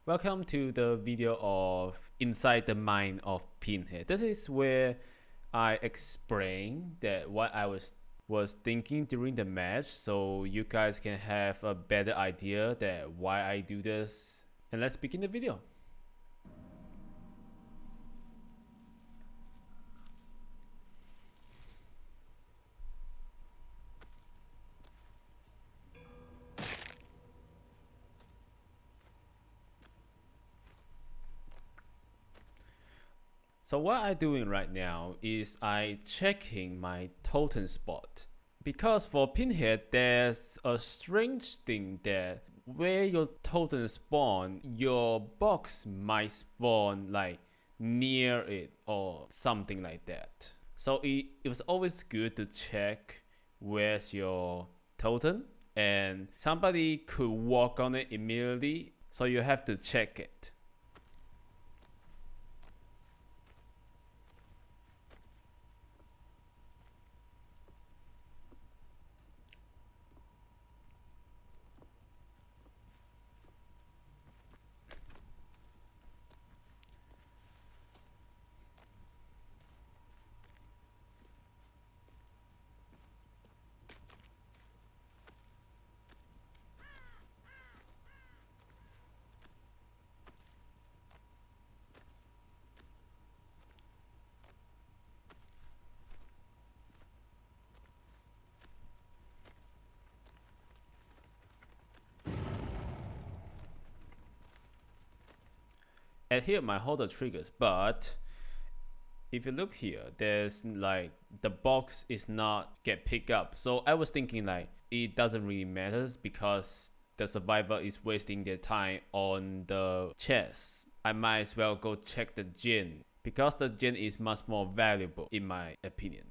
Welcome to the video of Inside the Mind of Pinhead. This is where I explain that what I was thinking during the match, so you guys can have a better idea that why I do this. And let's begin the video. So what I'm doing right now is I checking my totem spot. Because for Pinhead, there's a strange thing that where your totem spawn, your box might spawn like near it or something like that. So it was always good to check where's your totem, and somebody could walk on it immediately, so you have to check it. And here my holder triggers, but if you look here, there's like the box is not get picked up. So I was thinking like it doesn't really matter because the survivor is wasting their time on the chest. I might as well go check the gin because the gin is much more valuable in my opinion.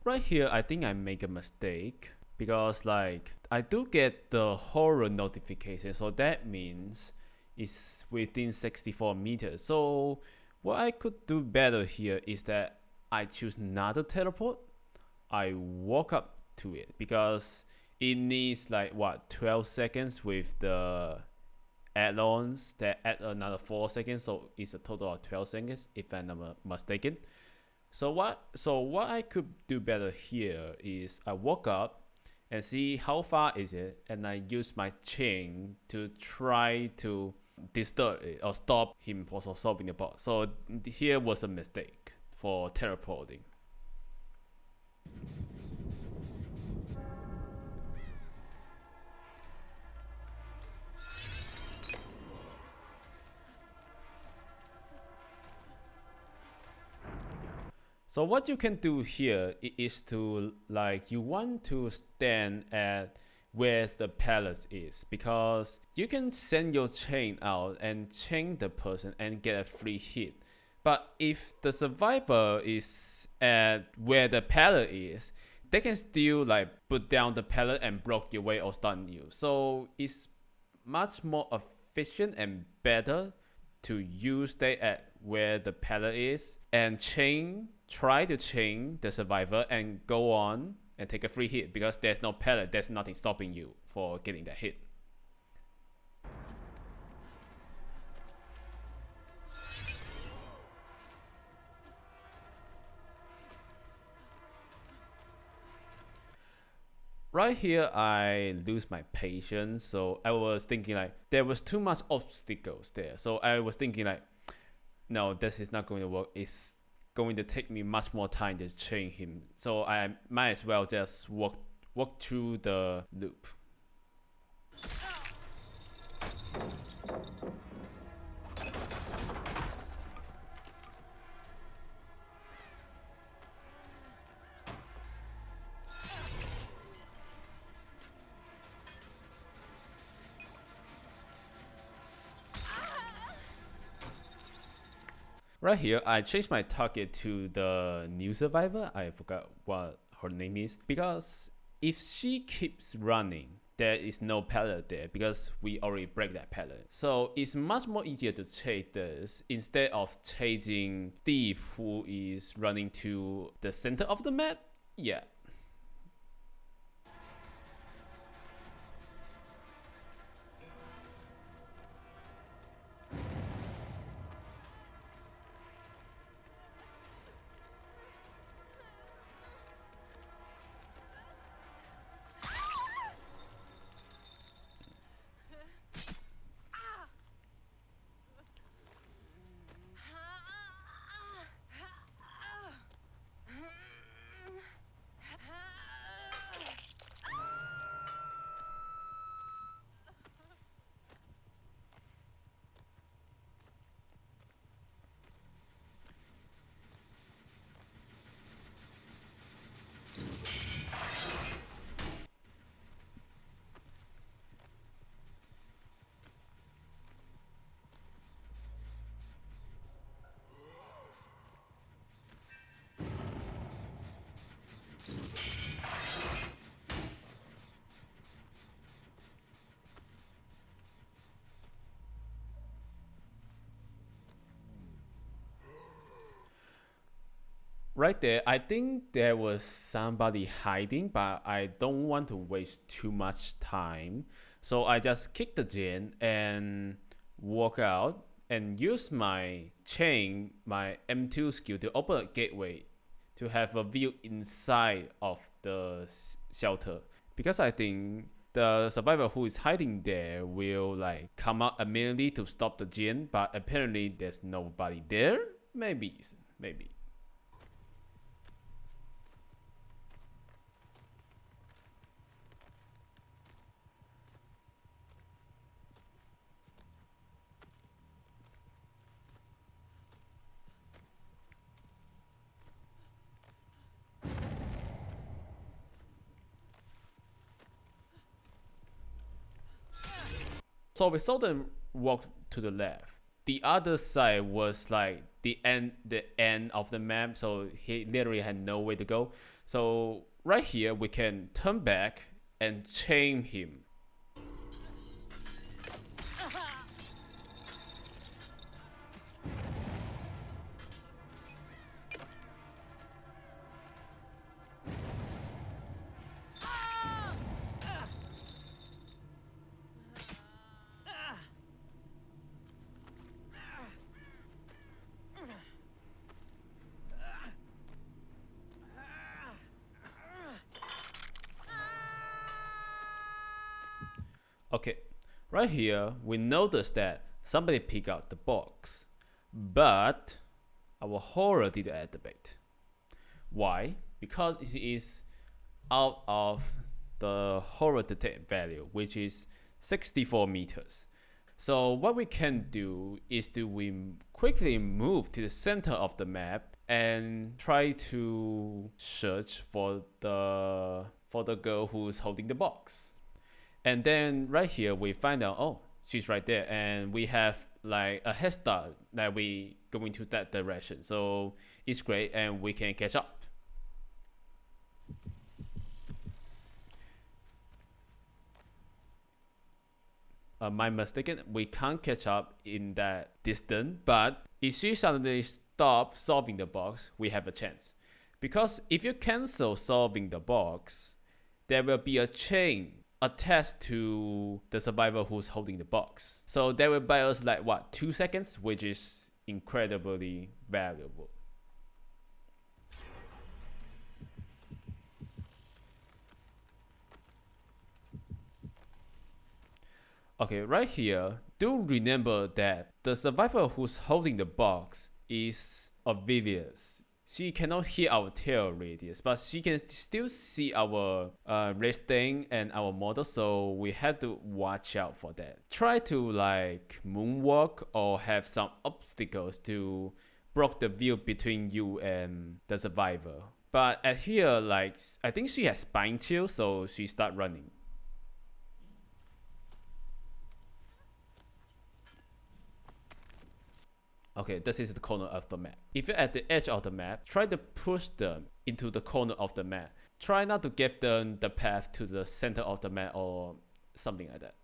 Right here, I think I make a mistake because like I do get the horror notification, so that means it's within 64 meters. So what I could do better here is that I choose not to teleport. I walk up to it because it needs like what 12 seconds with the add-ons that add another 4 seconds, so it's a total of 12 seconds if I'm not mistaken. So what I could do better here is I walk up and see how far is it, and I use my chain to try to disturb it or stop him from solving the boss. So here was a mistake for teleporting. So what you can do here is to like you want to stand at where the pallet is, because you can send your chain out and chain the person and get a free hit. But if the survivor is at where the pallet is, they can still like put down the pallet and block your way or stun you. So it's much more efficient and better to use that at where the pallet is and try to chain the survivor and go on and take a free hit, because there's no pallet, there's nothing stopping you for getting that hit. Right here I lose my patience, so I was thinking like there was too much obstacles there, so I was thinking like no, this is not going to work. It's going to take me much more time to chain him, so I might as well just walk through the loop. Right here, I changed my target to the new survivor. I forgot what her name is. Because if she keeps running, there is no pallet there because we already break that pallet. So it's much more easier to chase this instead of chasing Thief who is running to the center of the map. Yeah. Right there, I think there was somebody hiding, but I don't want to waste too much time. So I just kick the gen and walk out and use my chain, my M2 skill to open a gateway to have a view inside of the shelter. Because I think the survivor who is hiding there will like come out immediately to stop the gen, but apparently there's nobody there. Maybe. So we saw them walk to the left. The other side was like the end of the map, so he literally had no way to go. So right here we can turn back and chain him. Okay, right here we notice that somebody picked out the box, but our horror didn't activate. Why? Because it is out of the horror detect value, which is 64 meters. So what we can do is we quickly move to the center of the map and try to search for the girl who's holding the box. And then right here we find out, oh, she's right there, and we have like a head start that we go into that direction. So it's great, and we can catch up. My mistaken, we can't catch up in that distance, but if she suddenly stops solving the box, we have a chance. Because if you cancel solving the box, there will be a chain attached to the survivor who's holding the box. So that will buy us like what, 2 seconds, which is incredibly valuable. Okay, right here, do remember that the survivor who's holding the box is Ovidius. She cannot hear our tail radius, but she can still see our red stain and our model, so we have to watch out for that. Try to like moonwalk or have some obstacles to block the view between you and the survivor. But at here, like, I think she has spine chill, so she start running. Okay, this is the corner of the map. If you're at the edge of the map, try to push them into the corner of the map. Try not to give them the path to the center of the map or something like that.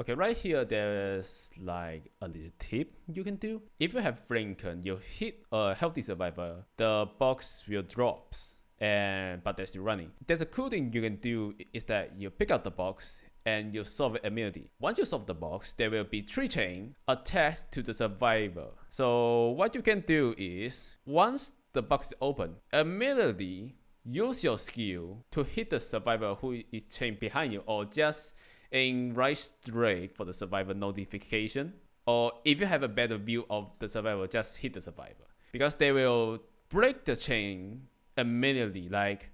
Okay, right here there's like a little tip you can do. If you have Flinken, you hit a healthy survivor, the box will drop, and but they're still running. There's a cool thing you can do is that you pick up the box and you solve it immediately. Once you solve the box, there will be 3 chains attached to the survivor. So what you can do is, once the box is open, immediately use your skill to hit the survivor who is chained behind you, or just aim right straight for the survivor notification. Or if you have a better view of the survivor, just hit the survivor, because they will break the chain immediately. Like,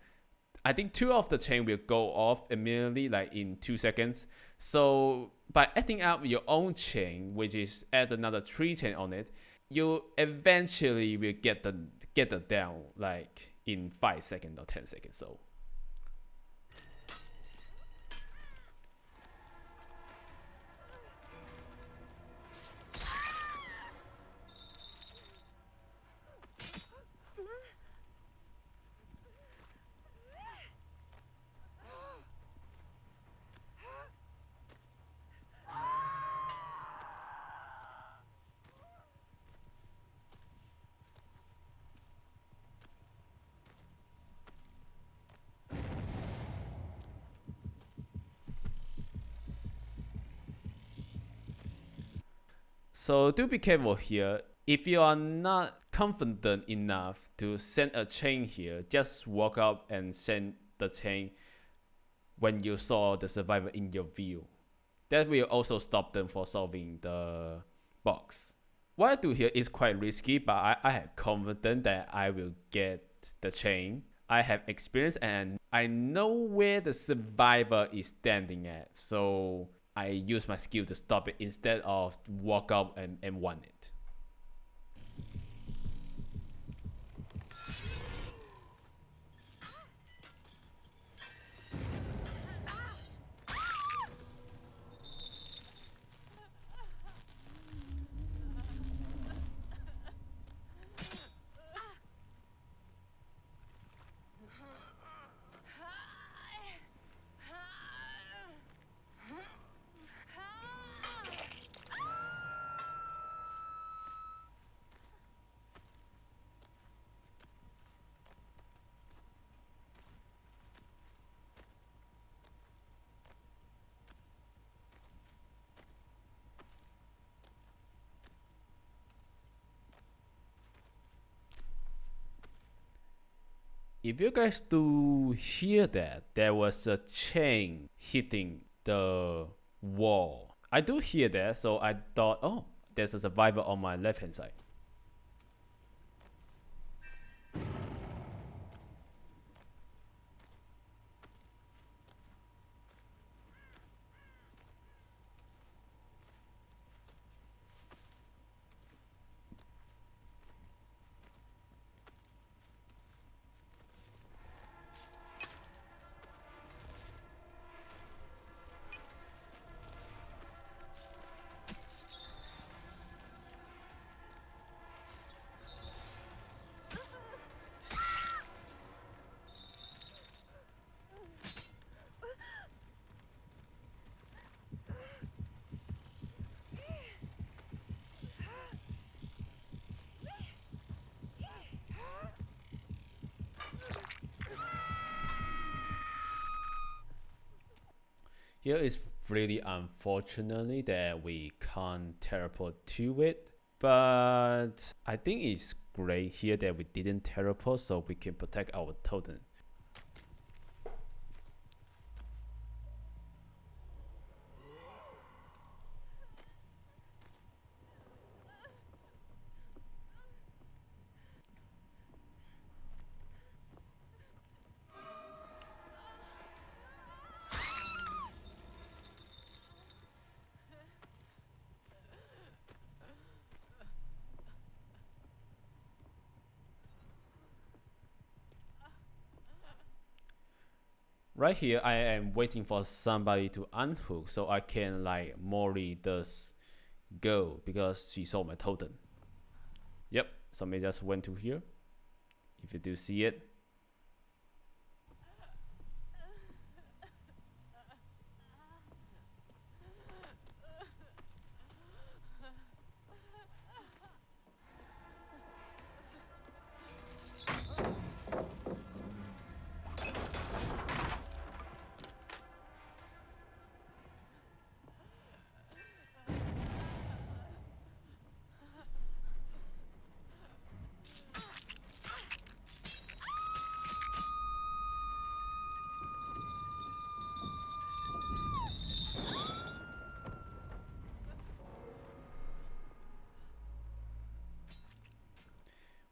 I think 2 of the chain will go off immediately, like in 2 seconds. So by adding up your own chain, which is add another 3 chain on it, you eventually will get the down like in 5 seconds or 10 seconds. So do be careful here. If you are not confident enough to send a chain here, just walk up and send the chain when you saw the survivor in your view. That will also stop them from solving the box. What I do here is quite risky, but I have confidence that I will get the chain. I have experience and I know where the survivor is standing at, so I use my skill to stop it instead of walk up and won it. If you guys do hear that there was a chain hitting the wall, I do hear that, so I thought, oh, there's a survivor on my left hand side. Here is really unfortunately that we can't teleport to it, but I think it's great here that we didn't teleport, so we can protect our totem. Right here, I am waiting for somebody to unhook so I can like Mori does go because she saw my totem. Yep, somebody just went to here. If you do see it.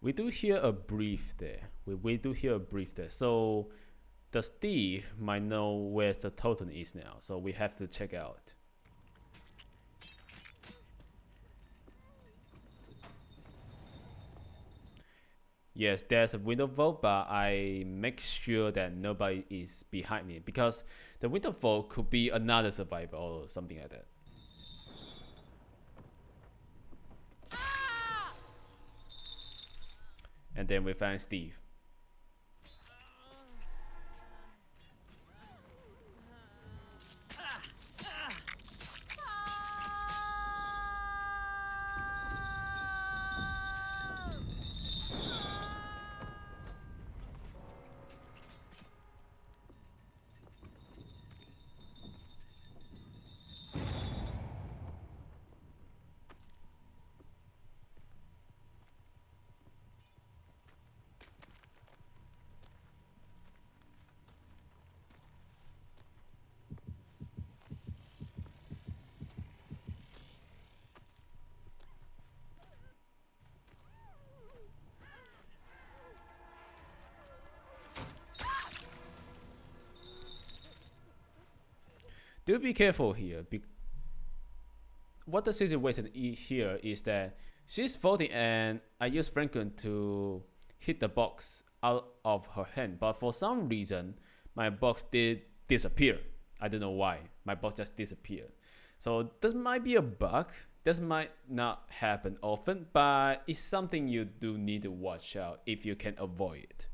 We do hear a brief there. We do hear a brief there. So the Steve might know where the totem is now. So we have to check out. Yes, there's a window vault, but I make sure that nobody is behind me because the window vault could be another survivor or something like that. And then we find Steve. Do be careful here. What the situation here is that she's floating and I use Franklin to hit the box out of her hand, but for some reason my box did disappear. I don't know why. My box just disappeared. So this might be a bug. This might not happen often, but it's something you do need to watch out if you can avoid it.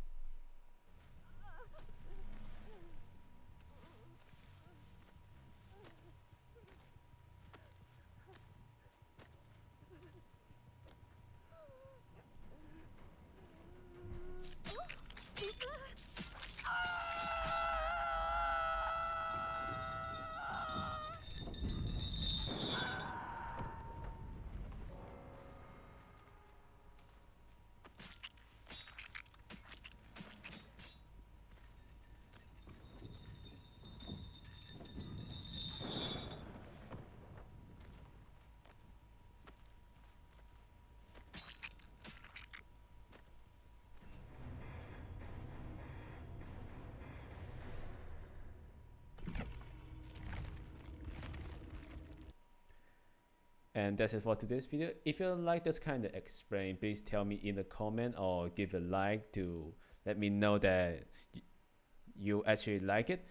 And that's it for today's video. If you like this kind of explain, please tell me in the comment or give a like to let me know that you actually like it.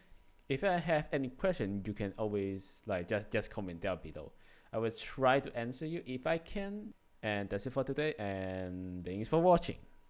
If I have any question, you can always like just comment down below. I will try to answer you if I can. And that's it for today, and thanks for watching.